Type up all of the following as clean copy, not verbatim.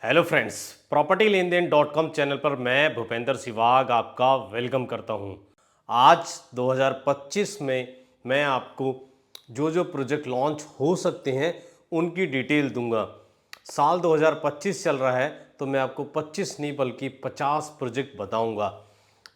Hello friends, property लेन then .com channel पर मैं भूपेंद्र सिवाग आपका वेलकम करता हूं। आज 2025 में मैं आपको जो जो प्रोजेक्ट लॉन्च हो सकते हैं उनकी डिटेल दूंगा। साल 2025 चल रहा है तो मैं आपको 25 नहीं बल्कि 50 प्रोजेक्ट बताऊंगा।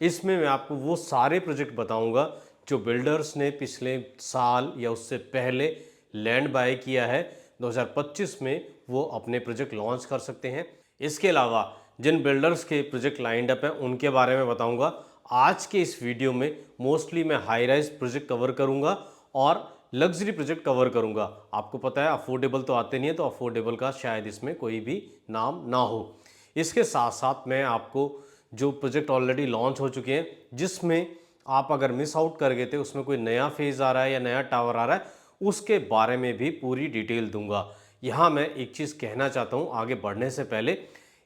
इसमें मैं आपको वो सारे प्रोजेक्ट बताऊंगा जो बिल्डर्स ने पिछले साल या उससे पहले लैंड बाय किया है। 2025 में वो अपने प्रोजेक्ट लॉन्च कर सकते हैं। इसके अलावा जिन बिल्डर्स के प्रोजेक्ट लाइंड अप हैं उनके बारे में बताऊंगा। आज के इस वीडियो में मोस्टली मैं हाई राइज प्रोजेक्ट कवर करूंगा और लग्जरी प्रोजेक्ट कवर करूंगा। आपको पता है अफोर्डेबल तो आते नहीं है, तो अफोर्डेबल का शायद इसमें कोई भी नाम ना हो। इसके साथ साथ मैं आपको जो प्रोजेक्ट ऑलरेडी लॉन्च हो चुके हैं, जिसमें आप अगर मिस आउट कर गए थे, उसमें कोई नया फेज़ आ रहा है या नया टावर आ रहा है, उसके बारे में भी पूरी डिटेल दूंगा। यहाँ मैं एक चीज़ कहना चाहता हूँ आगे बढ़ने से पहले,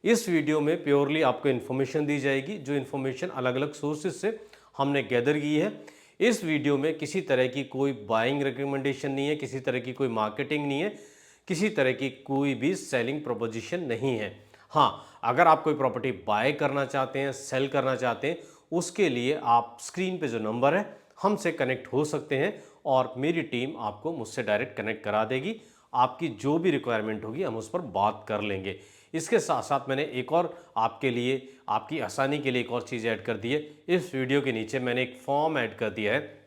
इस वीडियो में प्योरली आपको इन्फॉर्मेशन दी जाएगी जो इन्फॉर्मेशन अलग अलग सोर्सेज से हमने गैदर की है। इस वीडियो में किसी तरह की कोई बाइंग रिकमेंडेशन नहीं है, किसी तरह की कोई मार्केटिंग नहीं है, किसी तरह की कोई भी सेलिंग प्रोपोजिशन नहीं है। हाँ, अगर आप कोई प्रॉपर्टी बाय करना चाहते हैं, सेल करना चाहते हैं, उसके लिए आप स्क्रीन पे जो नंबर है हमसे कनेक्ट हो सकते हैं और मेरी टीम आपको मुझसे डायरेक्ट कनेक्ट करा देगी। आपकी जो भी रिक्वायरमेंट होगी हम उस पर बात कर लेंगे। इसके साथ साथ मैंने एक और आपके लिए, आपकी आसानी के लिए एक और चीज़ ऐड कर दी है। इस वीडियो के नीचे मैंने एक फॉर्म ऐड कर दिया है।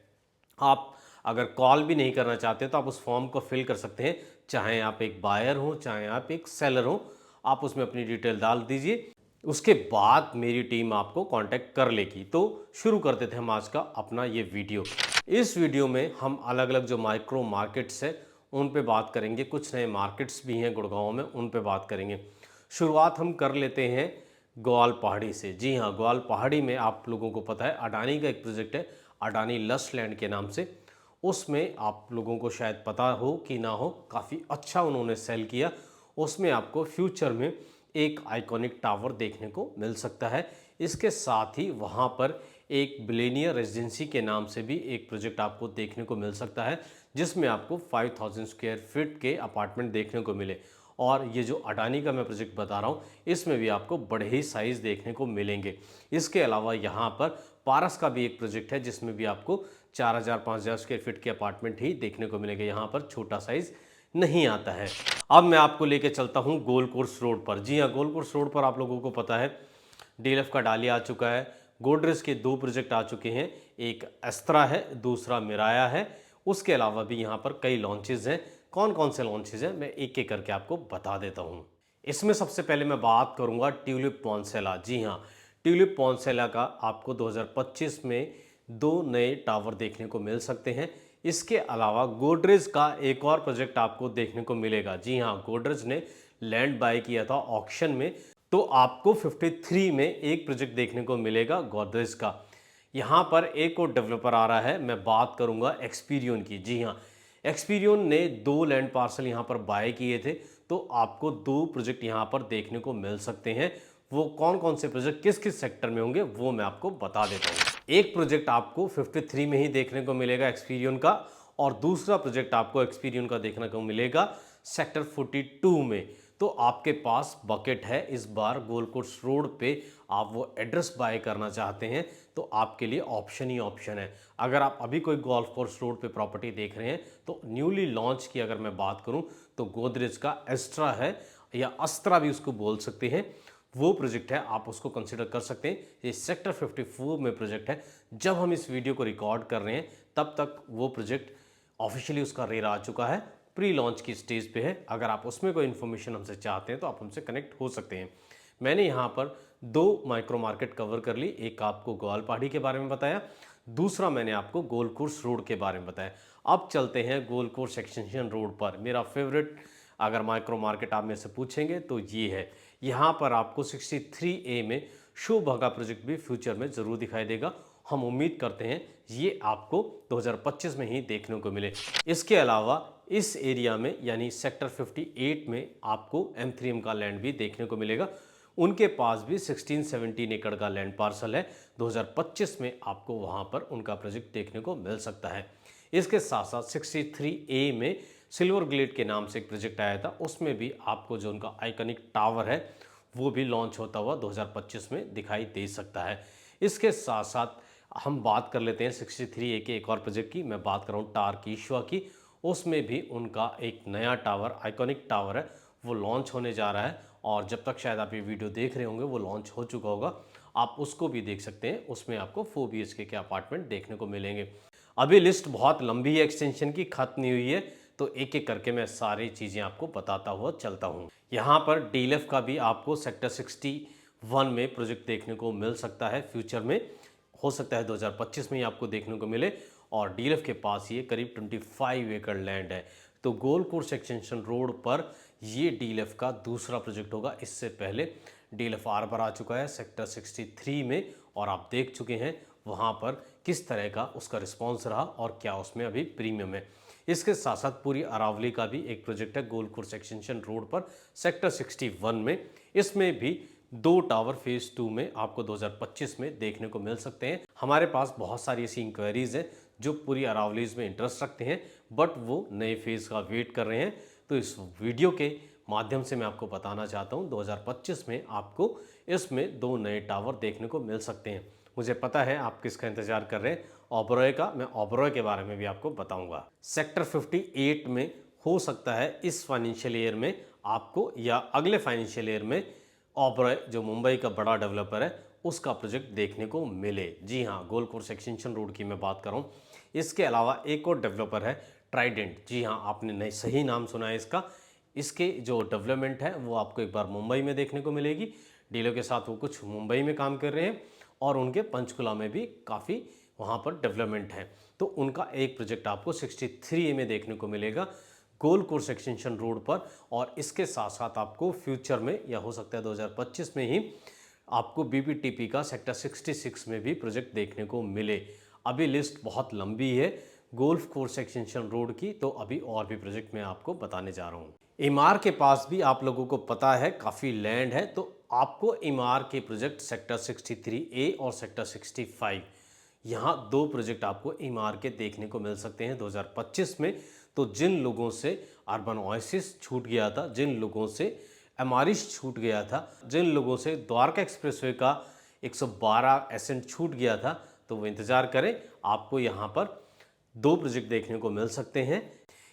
आप अगर कॉल भी नहीं करना चाहते तो आप उस फॉर्म को फिल कर सकते हैं, चाहे आप एक बायर हो चाहे आप एक सेलर हो। आप उसमें अपनी डिटेल डाल दीजिए, उसके बाद मेरी टीम आपको कांटेक्ट कर लेगी। तो शुरू करते थे हम आज का अपना ये वीडियो। इस वीडियो में हम अलग अलग जो माइक्रो मार्केट्स है उन पे बात करेंगे, कुछ नए मार्केट्स भी हैं गुड़गांव में, उन पे बात करेंगे। शुरुआत हम कर लेते हैं ग्वाल पहाड़ी से। जी हाँ, ग्वाल पहाड़ी में आप लोगों को पता है अडानी का एक प्रोजेक्ट है, अडानी लस्ट लैंड के नाम से। उसमें आप लोगों को शायद पता हो कि ना हो, काफ़ी अच्छा उन्होंने सेल किया। उसमें आपको फ्यूचर में एक आइकॉनिक टावर देखने को मिल सकता है। इसके साथ ही वहाँ पर एक बिलेनियर रेजिडेंसी के नाम से भी एक प्रोजेक्ट आपको देखने को मिल सकता है, जिसमें आपको 5000 स्क्वायर फीट के अपार्टमेंट देखने को मिले। और ये जो अडानी का मैं प्रोजेक्ट बता रहा हूँ, इसमें भी आपको बड़े ही साइज़ देखने को मिलेंगे। इसके अलावा यहाँ पर पारस का भी एक प्रोजेक्ट है, जिसमें भी आपको 4000-5000 स्क्वायर फीट के अपार्टमेंट ही देखने को मिलेंगे। यहाँ पर छोटा साइज़ नहीं आता है। अब मैं आपको लेके चलता हूँ गोल्ड कोर्स रोड पर। जी हाँ, गोल्ड कोर्स रोड पर आप लोगों को पता है डीएलएफ का डालिया आ चुका है, गोदरेज के 2 प्रोजेक्ट आ चुके हैं, एक एस्त्रा है, दूसरा मिराया है। उसके अलावा भी यहाँ पर कई लॉन्चेज हैं। कौन कौन से लॉन्चेज हैं मैं एक एक करके आपको बता देता हूँ। इसमें सबसे पहले मैं बात करूँगा ट्यूलिप पॉन्सेला। जी हाँ, ट्यूलिप पॉन्सेला का आपको 2025 में 2 नए टावर देखने को मिल सकते हैं। इसके अलावा गोदरेज का एक और प्रोजेक्ट आपको देखने को मिलेगा। जी हाँ, गोदरेज ने लैंड बाय किया था ऑक्शन में, तो आपको 53 में एक प्रोजेक्ट देखने को मिलेगा गोदरेज का। यहाँ पर एक और डेवलपर आ रहा है, मैं बात करूँगा एक्सपीरियन की। जी हाँ, एक्सपीरियन ने 2 लैंड पार्सल यहाँ पर बाय किए थे, तो आपको 2 प्रोजेक्ट यहाँ पर देखने को मिल सकते हैं। वो कौन कौन से प्रोजेक्ट किस किस सेक्टर में होंगे वो मैं आपको बता देता हूँ। एक प्रोजेक्ट आपको 53 में ही देखने को मिलेगा एक्सपीरियन का, और दूसरा प्रोजेक्ट आपको एक्सपीरियन का देखने को मिलेगा सेक्टर 42 में। तो आपके पास बकेट है इस बार। गोल्ड कोर्स रोड पे आप वो एड्रेस बाय करना चाहते हैं तो आपके लिए ऑप्शन ही ऑप्शन है। अगर आप अभी कोई गोल्फ कोर्स रोड पे प्रॉपर्टी देख रहे हैं तो न्यूली लॉन्च की अगर मैं बात करूं तो गोदरेज का एस्ट्रा है, या अस्त्रा भी उसको बोल सकते हैं, वो प्रोजेक्ट है, आप उसको कंसिडर कर सकते हैं। ये सेक्टर 54 में प्रोजेक्ट है। जब हम इस वीडियो को रिकॉर्ड कर रहे हैं तब तक वो प्रोजेक्ट ऑफिशियली उसका रेट आ चुका है, प्री लॉन्च की स्टेज पे है। अगर आप उसमें कोई इन्फॉर्मेशन हमसे चाहते हैं तो आप हमसे कनेक्ट हो सकते हैं। मैंने यहाँ पर 2 माइक्रो मार्केट कवर कर ली, एक आपको ग्वाल पहाड़ी के बारे में बताया, दूसरा मैंने आपको गोल्ड कोर्स रोड के बारे में बताया। अब चलते हैं गोल्ड कोर्स एक्सटेंशन रोड पर। मेरा फेवरेट अगर माइक्रो मार्केट आप में से पूछेंगे तो ये है। यहाँ पर आपको 63A में शोभा का प्रोजेक्ट भी फ्यूचर में ज़रूर दिखाई देगा। हम उम्मीद करते हैं ये आपको 2025 में ही देखने को मिले। इसके अलावा इस एरिया में यानी सेक्टर 58 में आपको M3M का लैंड भी देखने को मिलेगा। उनके पास भी 16-17 एकड़ का लैंड पार्सल है। 2025 में आपको वहाँ पर उनका प्रोजेक्ट देखने को मिल सकता है। इसके साथ साथ 63A में सिल्वर ग्लेड के नाम से एक प्रोजेक्ट आया था, उसमें भी आपको जो उनका आइकॉनिक टावर है वो भी लॉन्च होता हुआ 2025 में दिखाई दे सकता है। इसके साथ साथ हम बात कर लेते हैं 63A के एक और प्रोजेक्ट की। मैं बात कर रहा हूँ टार्क ईश्वा की। उसमें भी उनका एक नया टावर, आइकॉनिक टावर है, वो लॉन्च होने जा रहा है और जब तक शायद आप ये वीडियो देख रहे होंगे वो लॉन्च हो चुका होगा। आप उसको भी देख सकते हैं। उसमें आपको 4 BHK के अपार्टमेंट देखने को मिलेंगे। अभी लिस्ट बहुत लंबी है एक्सटेंशन की, खत्म नहीं हुई है, तो एक एक करके मैं सारी चीज़ें आपको बताता हुआ चलता हूँ। यहाँ पर डीएलएफ का भी आपको सेक्टर 61 में प्रोजेक्ट देखने को मिल सकता है। फ्यूचर में हो सकता है 2025 में ही आपको देखने को मिले। और डीएलएफ के पास ये करीब 25 एकड़ लैंड है। तो गोल्ड कोर्स एक्सटेंशन रोड पर ये डीएलएफ का दूसरा प्रोजेक्ट होगा। इससे पहले डीएलएफ आर्बर आ चुका है सेक्टर 63 में और आप देख चुके हैं वहाँ पर किस तरह का उसका रिस्पॉन्स रहा और क्या उसमें अभी प्रीमियम है। इसके साथ साथ पूरी अरावली का भी एक प्रोजेक्ट है गोल्ड कोर्स एक्सटेंशन रोड पर सेक्टर 61 में। इसमें भी 2 टावर फेज 2 में आपको 2025 में देखने को मिल सकते हैं। हमारे पास बहुत सारी ऐसी इंक्वायरीज हैं जो पूरी अरावलीज में इंटरेस्ट रखते हैं, बट वो नए फेज का वेट कर रहे हैं। तो इस वीडियो के माध्यम से मैं आपको बताना चाहता हूँ 2025 में आपको इसमें 2 नए टावर देखने को मिल सकते हैं। मुझे पता है आप किसका इंतजार कर रहे हैं, ओबरॉय का। मैं ओबरॉय के बारे में भी आपको बताऊंगा। सेक्टर 58 में हो सकता है इस फाइनेंशियल ईयर में आपको या अगले फाइनेंशियल ईयर में ओबरॉय जो मुंबई का बड़ा डेवलपर है उसका प्रोजेक्ट देखने को मिले। जी हाँ, गोल्ड कोर्स एक्सटेंशन रोड की मैं बात कर रहा हूँ। इसके अलावा एक और डेवलपर है ट्राइडेंट। जी हाँ, आपने नई सही नाम सुना है इसका। इसके जो डेवलपमेंट है वो आपको एक बार मुंबई में देखने को मिलेगी। डीलर के साथ वो कुछ मुंबई में काम कर रहे हैं और उनके पंचकुला में भी काफ़ी वहाँ पर डेवलपमेंट है। तो उनका एक प्रोजेक्ट आपको 63A में देखने को मिलेगा गोल्ड कोर्स एक्सटेंशन रोड पर। और इसके साथ साथ आपको फ्यूचर में या हो सकता है 2025 में ही आपको बीबीटीपी का सेक्टर 66 में भी प्रोजेक्ट देखने को मिले। अभी लिस्ट बहुत लंबी है गोल्फ कोर्स एक्सटेंशन रोड की, तो अभी और भी प्रोजेक्ट मैं आपको बताने जा रहा हूँ। इमार के पास भी आप लोगों को पता है काफ़ी लैंड है, तो आपको इमार के प्रोजेक्ट सेक्टर 63A और सेक्टर 65, यहाँ 2 प्रोजेक्ट आपको इमार के देखने को मिल सकते हैं 2025 में। तो जिन लोगों से अर्बन ओएसिस छूट गया था, जिन लोगों से एमारिश छूट गया था, जिन लोगों से द्वारका एक्सप्रेसवे का 112 एसेंट छूट गया था, तो वो इंतज़ार करें, आपको यहाँ पर 2 प्रोजेक्ट देखने को मिल सकते हैं।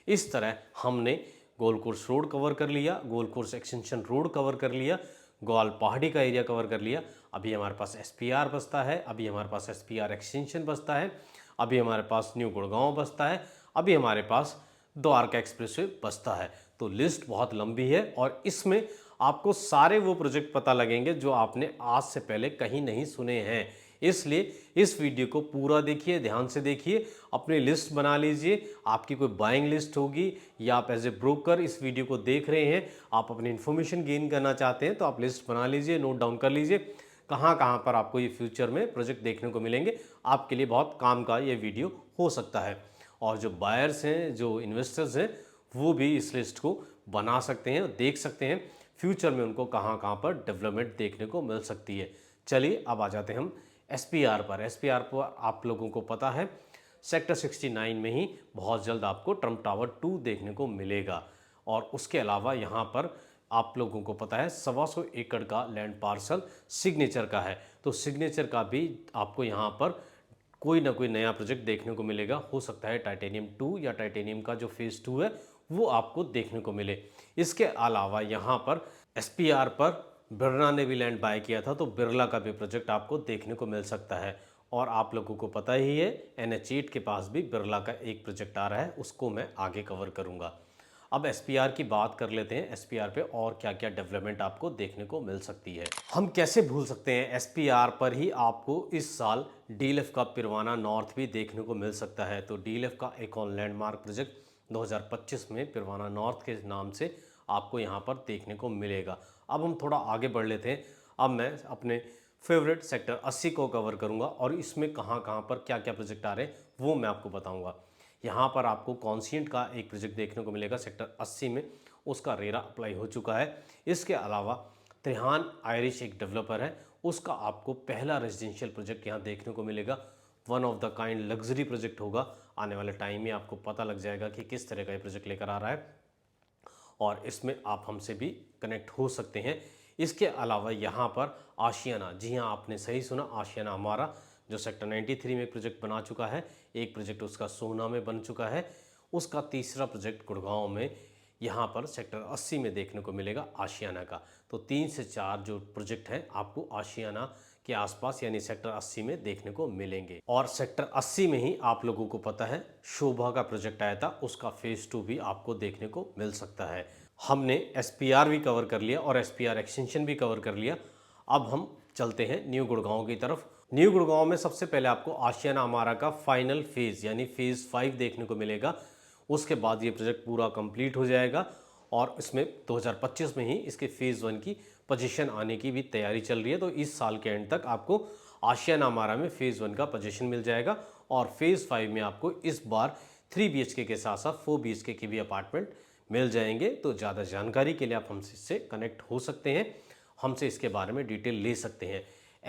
इस तरह हमने गोल्ड कोर्स रोड कवर कर लिया, gold course extension road cover कर लिया, ग्वाल पहाड़ी का एरिया कवर कर लिया। अभी हमारे पास एसपीआर बसता है, अभी हमारे पास एसपीआर एक्सटेंशन बसता है, अभी हमारे पास न्यू गुड़गांव बसता है, अभी हमारे पास द्वारका एक्सप्रेसवे बसता है। तो लिस्ट बहुत लंबी है और इसमें आपको सारे वो प्रोजेक्ट पता लगेंगे जो आपने आज से पहले कहीं नहीं सुने हैं। इसलिए इस वीडियो को पूरा देखिए, ध्यान से देखिए, अपनी लिस्ट बना लीजिए। आपकी कोई बाइंग लिस्ट होगी या आप एज ए ब्रोकर इस वीडियो को देख रहे हैं, आप अपनी इन्फॉर्मेशन गेन करना चाहते हैं, तो आप लिस्ट बना लीजिए, नोट डाउन कर लीजिए कहाँ कहाँ पर आपको ये फ्यूचर में प्रोजेक्ट देखने को मिलेंगे। आपके लिए बहुत काम का ये वीडियो हो सकता है। और जो बायर्स हैं, जो इन्वेस्टर्स हैं, वो भी इस लिस्ट को बना सकते हैं और देख सकते हैं फ्यूचर में उनको कहाँ कहाँ पर डेवलपमेंट देखने को मिल सकती है। चलिए अब आ जाते हैं हम एसपीआर पर। एसपीआर पर आप लोगों को पता है सेक्टर 69 में ही बहुत जल्द आपको ट्रम्प टावर 2 देखने को मिलेगा। और उसके अलावा यहाँ पर आप लोगों को पता है 125 एकड़ का लैंड पार्सल सिग्नेचर का है। तो सिग्नेचर का भी आपको यहाँ पर कोई ना कोई नया प्रोजेक्ट देखने को मिलेगा। हो सकता है टाइटेनियम 2 या टाइटेनियम का जो फेज़ 2 है वो आपको देखने को मिले। इसके अलावा यहाँ पर एसपीआर पर बिरला ने भी लैंड बाय किया था, तो बिरला का भी प्रोजेक्ट आपको देखने को मिल सकता है। और आप लोगों को पता ही है NH8 के पास भी बिरला का एक प्रोजेक्ट आ रहा है, उसको मैं आगे कवर करूँगा। अब एसपीआर की बात कर लेते हैं। एसपीआर पे और क्या क्या डेवलपमेंट आपको देखने को मिल सकती है। हम कैसे भूल सकते हैं, एसपीआर पर ही आपको इस साल डीएलएफ का पिरवाना नॉर्थ भी देखने को मिल सकता है। तो डीएलएफ का एक और लैंडमार्क प्रोजेक्ट 2025 में पिरवाना नॉर्थ के नाम से आपको यहाँ पर देखने को मिलेगा। अब हम थोड़ा आगे बढ़ लेते हैं। अब मैं अपने फेवरेट सेक्टर 80 को कवर करूँगा और इसमें कहाँ कहाँ पर क्या क्या प्रोजेक्ट आ रहे हैं वो मैं आपको बताऊँगा। यहाँ पर आपको कॉन्सियंट का एक प्रोजेक्ट देखने को मिलेगा सेक्टर 80 में, उसका रेरा अप्लाई हो चुका है। इसके अलावा त्रिहान आयरिश एक डेवलपर है, उसका आपको पहला रेजिडेंशियल प्रोजेक्ट यहाँ देखने को मिलेगा। One of the kind luxury project होगा आने वाले टाइम में आपको पता लग जाएगा कि किस तरह का ये प्रोजेक्ट लेकर आ रहा है और इसमें आप हमसे भी कनेक्ट हो सकते हैं। इसके अलावा यहाँ पर आशियाना, जी हाँ आपने सही सुना, आशियाना हमारा जो सेक्टर 93 में प्रोजेक्ट बना चुका है, एक प्रोजेक्ट उसका सोहना में बन चुका है, उसका तीसरा प्रोजेक्ट गुड़गांव में यहाँ पर सेक्टर 80 में देखने को मिलेगा आशियाना का। तो 3 से 4 जो प्रोजेक्ट हैं आपको आशियाना के आसपास यानी सेक्टर 80 में देखने को मिलेंगे। और सेक्टर 80 में ही आप लोगों को पता है शोभा का प्रोजेक्ट आया था, उसका फेज 2 भी आपको देखने को मिल सकता है। हमने SPR भी कवर कर लिया और SPR एक्सटेंशन भी कवर कर लिया। अब हम चलते हैं न्यू गुड़गांव की तरफ। न्यू गुड़गांव में सबसे पहले आपको आशियाना हमारा का फाइनल फेज यानी फेज 5 देखने को मिलेगा। उसके बाद ये प्रोजेक्ट पूरा कंप्लीट हो जाएगा और इसमें 2025 में ही इसके फेज़ 1 की पोजीशन आने की भी तैयारी चल रही है। तो इस साल के एंड तक आपको आशियाना हमारा में फेज़ 1 का पोजीशन मिल जाएगा और फेज़ 5 में आपको इस बार 3 BHK के साथ साथ 4 BHK के भी अपार्टमेंट मिल जाएंगे। तो ज़्यादा जानकारी के लिए आप हमसे इससे कनेक्ट हो सकते हैं, हमसे इसके बारे में डिटेल ले सकते हैं।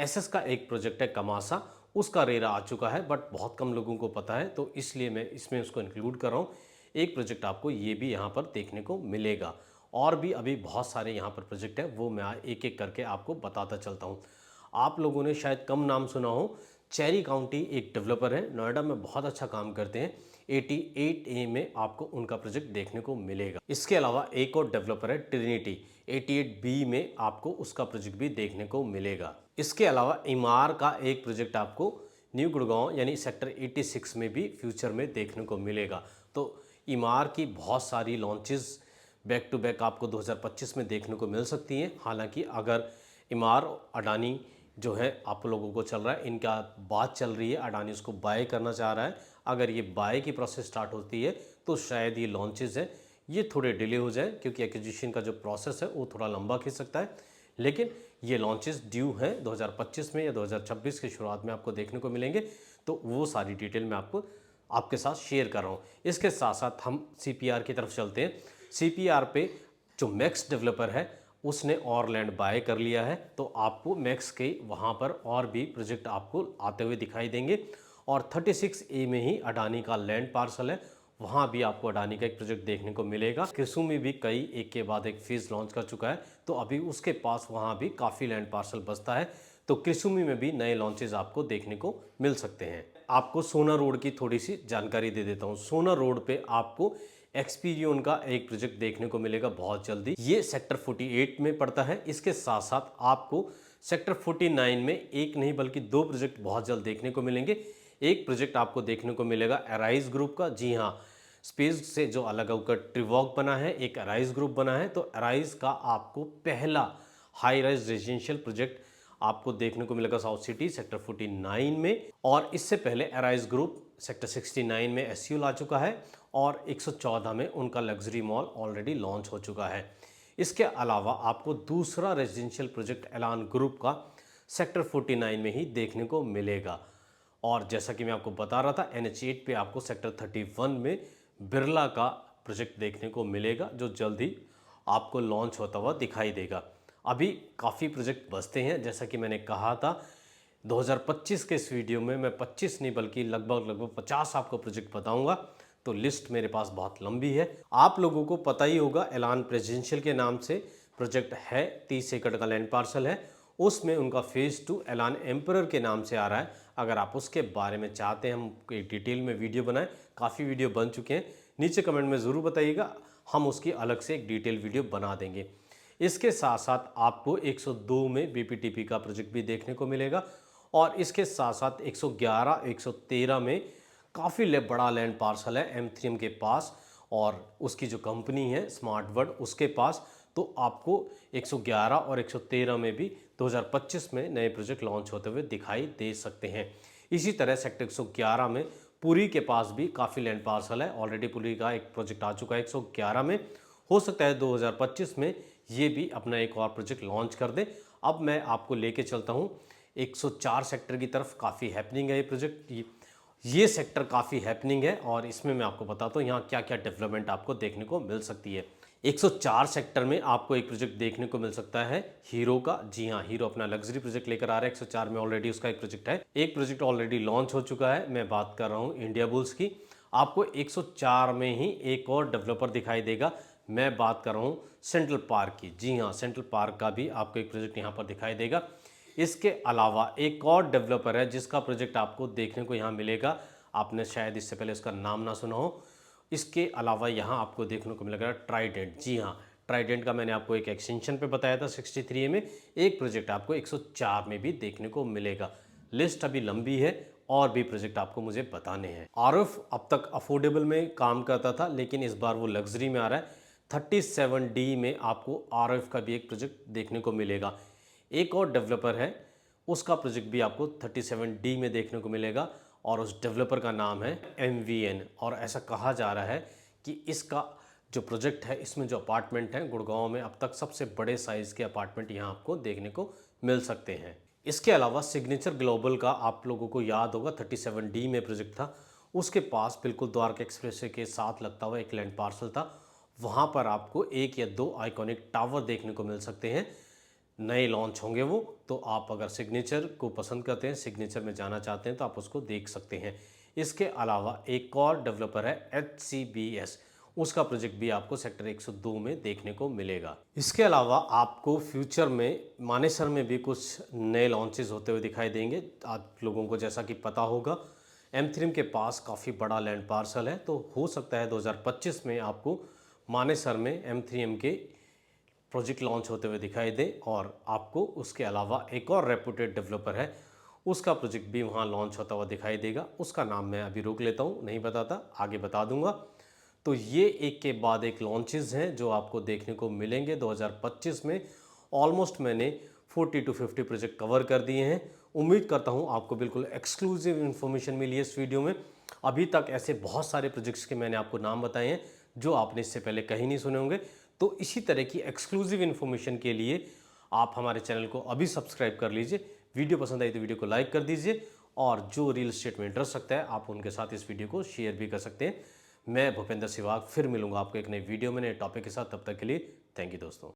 SS का एक प्रोजेक्ट है कमासा, उसका रेरा आ चुका है बट बहुत कम लोगों को पता है, तो इसलिए मैं इसमें उसको इंक्लूड कर रहा हूँ। एक प्रोजेक्ट आपको ये भी यहाँ पर देखने को मिलेगा और भी अभी बहुत सारे यहाँ पर प्रोजेक्ट है, वो मैं एक एक करके आपको बताता चलता हूँ। आप लोगों ने शायद कम नाम सुना हो, चेरी काउंटी एक डेवलपर है, नोएडा में बहुत अच्छा काम करते हैं। 88A में आपको उनका प्रोजेक्ट देखने को मिलेगा। इसके अलावा एक और डेवलपर है ट्रिनिटी, 88B में आपको उसका प्रोजेक्ट भी देखने को मिलेगा। इसके अलावा इमार का एक प्रोजेक्ट आपको न्यू गुड़गांव यानी सेक्टर 86 में भी फ्यूचर में देखने को मिलेगा। तो इमार की बहुत सारी लॉन्चेस बैक टू बैक आपको 2025 में देखने को मिल सकती हैं। हालांकि अगर इमार अडानी जो है आप लोगों को चल रहा है, इनका बात चल रही है, अडानी उसको बाय करना चाह रहा है। अगर ये बाय की प्रोसेस स्टार्ट होती है तो शायद ये लॉन्चेस हैं ये थोड़े डिले हो जाए, क्योंकि एक्विजिशन का जो प्रोसेस है वो थोड़ा लंबा खिंच सकता है। लेकिन ये लॉन्चेस ड्यू हैं 2025 में या 2026 की शुरुआत में आपको देखने को मिलेंगे। तो वो सारी डिटेल मैं आपके साथ शेयर कर रहा हूँ। इसके साथ साथ हम CPR की तरफ चलते हैं। CPR पे जो मैक्स डेवलपर है उसने और लैंड बाय कर लिया है, तो आपको मैक्स के वहाँ पर और भी प्रोजेक्ट आपको आते हुए दिखाई देंगे। और 36A में ही अडानी का लैंड पार्सल है, वहाँ भी आपको अडानी का एक प्रोजेक्ट देखने को मिलेगा। क्रिसू में भी कई एक के बाद एक फेज लॉन्च कर चुका है, तो अभी उसके पास वहाँ भी काफ़ी लैंड पार्सल बचता है। तो क्रिसुमी में भी नए लॉन्चेस आपको देखने को मिल सकते हैं। आपको सोना रोड की थोड़ी सी जानकारी दे देता हूँ। सोना रोड पे आपको एक्सपीरियन का एक प्रोजेक्ट देखने को मिलेगा बहुत जल्दी, ये सेक्टर 48 में पड़ता है। इसके साथ साथ आपको सेक्टर 49 में एक नहीं बल्कि 2 प्रोजेक्ट बहुत जल्द देखने को मिलेंगे। एक प्रोजेक्ट आपको देखने को मिलेगा अराइज ग्रुप का, जी हाँ, स्पेस से जो अलग होकर ट्रिवॉक बना है, एक अराइज ग्रुप बना है। तो अराइज का आपको पहला हाई राइज रेजिडेंशियल प्रोजेक्ट आपको देखने को मिलेगा साउथ सिटी सेक्टर 49 में। और इससे पहले अराइज ग्रुप सेक्टर 69 में एसयूएल आ चुका है और 114 में उनका लग्जरी मॉल ऑलरेडी लॉन्च हो चुका है। इसके अलावा आपको दूसरा रेजिडेंशियल प्रोजेक्ट एलान ग्रुप का सेक्टर 49 में ही देखने को मिलेगा। और जैसा कि मैं आपको बता रहा था, NH8 पे आपको सेक्टर 31 में बिरला का प्रोजेक्ट देखने को मिलेगा, जो जल्द ही आपको लॉन्च होता हुआ दिखाई देगा। अभी काफ़ी प्रोजेक्ट बचते हैं, जैसा कि मैंने कहा था 2025 के इस वीडियो में मैं 25 नहीं बल्कि लगभग 50 आपको प्रोजेक्ट बताऊंगा। तो लिस्ट मेरे पास बहुत लंबी है। आप लोगों को पता ही होगा, एलान प्रेसिडेंशियल के नाम से प्रोजेक्ट है, 30 एकड़ का लैंड पार्सल है, उसमें उनका फेज़ 2 एलान एम्परर के नाम से आ रहा है। अगर आप उसके बारे में चाहते हैं हम एक डिटेल में वीडियो बनाएं, काफ़ी वीडियो बन चुके हैं, नीचे कमेंट में ज़रूर बताइएगा, हम उसकी अलग से एक डिटेल वीडियो बना देंगे। इसके साथ साथ आपको 102 में BPTP का प्रोजेक्ट भी देखने को मिलेगा और इसके साथ साथ 111, 113 में काफ़ी बड़ा लैंड पार्सल है M3M के पास और उसकी जो कंपनी है स्मार्ट वर्ड उसके पास। तो आपको 111 और 113 में भी 2025 में नए प्रोजेक्ट लॉन्च होते हुए दिखाई दे सकते हैं। इसी तरह सेक्टर 111 में पुरी के पास भी काफ़ी लैंड पार्सल है, ऑलरेडी पुरी का एक प्रोजेक्ट आ चुका है 111 में। हो सकता है 2025 में ये भी अपना एक और प्रोजेक्ट लॉन्च कर दे। अब मैं आपको लेके चलता हूँ 104 सेक्टर की तरफ। काफ़ी हैपनिंग है ये प्रोजेक्ट, ये सेक्टर काफ़ी हैपनिंग है और इसमें मैं आपको बताता हूँ यहाँ क्या क्या डेवलपमेंट आपको देखने को मिल सकती है। 104 सेक्टर में आपको एक प्रोजेक्ट देखने को मिल सकता है हीरो का। जी हाँ, हीरो अपना लग्जरी प्रोजेक्ट लेकर आ रहा है। 104 में ऑलरेडी उसका एक प्रोजेक्ट है, एक प्रोजेक्ट ऑलरेडी लॉन्च हो चुका है। मैं बात कर रहा हूँ इंडिया बुल्स की। आपको 104 में ही एक और डेवलपर दिखाई देगा। मैं बात कर रहा हूँ सेंट्रल पार्क की। जी हाँ, सेंट्रल पार्क का भी आपको एक प्रोजेक्ट यहाँ पर दिखाई देगा। इसके अलावा एक और डेवलपर है जिसका प्रोजेक्ट आपको देखने को यहाँ मिलेगा। आपने शायद इससे पहले उसका नाम ना सुना हो। इसके अलावा यहाँ आपको देखने को मिलेगा ट्राइडेंट। जी हाँ, ट्राइडेंट का मैंने आपको एक एक्सटेंशन पे बताया था 63 में। एक प्रोजेक्ट आपको 104 में भी देखने को मिलेगा। लिस्ट अभी लंबी है और भी प्रोजेक्ट आपको मुझे बताने हैं। आरएफ अब तक अफोर्डेबल में काम करता था, लेकिन इस बार वो लग्जरी में आ रहा है। 37D में आपको आरएफ का भी एक प्रोजेक्ट देखने को मिलेगा। एक और डेवलपर है, उसका प्रोजेक्ट भी आपको 37D में देखने को मिलेगा और उस डेवलपर का नाम है MVN। और ऐसा कहा जा रहा है कि इसका जो प्रोजेक्ट है, इसमें जो अपार्टमेंट हैं गुड़गांव में अब तक सबसे बड़े साइज़ के अपार्टमेंट यहाँ आपको देखने को मिल सकते हैं। इसके अलावा सिग्नेचर ग्लोबल का आप लोगों को याद होगा 37D में प्रोजेक्ट था। उसके पास बिल्कुल द्वारका एक्सप्रेसवे के साथ लगता हुआ एक लैंड पार्सल था। वहाँ पर आपको एक या दो आइकॉनिक टावर देखने को मिल सकते हैं। नए लॉन्च होंगे वो, तो आप अगर सिग्नेचर को पसंद करते हैं, सिग्नेचर में जाना चाहते हैं, तो आप उसको देख सकते हैं। इसके अलावा एक और डेवलपर है HCBS। उसका प्रोजेक्ट भी आपको सेक्टर 102 में देखने को मिलेगा। इसके अलावा आपको फ्यूचर में मानेसर में भी कुछ नए लॉन्चेस होते हुए दिखाई देंगे। आप लोगों को जैसा कि पता होगा, M3M के पास काफ़ी बड़ा लैंड पार्सल है, तो हो सकता है 2025 में आपको मानेसर में M3M के प्रोजेक्ट लॉन्च होते हुए दिखाई दे। और आपको उसके अलावा एक और रेपुटेड डेवलपर है, उसका प्रोजेक्ट भी वहाँ लॉन्च होता हुआ दिखाई देगा। उसका नाम मैं अभी रोक लेता हूँ, नहीं बताता, आगे बता दूंगा। तो ये एक के बाद एक लॉन्चेस हैं जो आपको देखने को मिलेंगे 2025 में। ऑलमोस्ट मैंने 40 to 50 प्रोजेक्ट कवर कर दिए हैं। उम्मीद करता हूँ आपको बिल्कुल एक्सक्लूसिव इन्फॉर्मेशन मिली है इस वीडियो में। अभी तक ऐसे बहुत सारे प्रोजेक्ट्स के मैंने आपको नाम बताए हैं जो आपने इससे पहले कहीं नहीं सुने होंगे। तो इसी तरह की एक्सक्लूसिव इन्फॉर्मेशन के लिए आप हमारे चैनल को अभी सब्सक्राइब कर लीजिए। वीडियो पसंद आई तो वीडियो को लाइक कर दीजिए, और जो रियल एस्टेट में इंटरेस्ट रखता है आप उनके साथ इस वीडियो को शेयर भी कर सकते हैं। मैं भूपेंद्र सिवाग फिर मिलूंगा आपको एक नई वीडियो में नए टॉपिक के साथ। तब तक के लिए थैंक यू दोस्तों।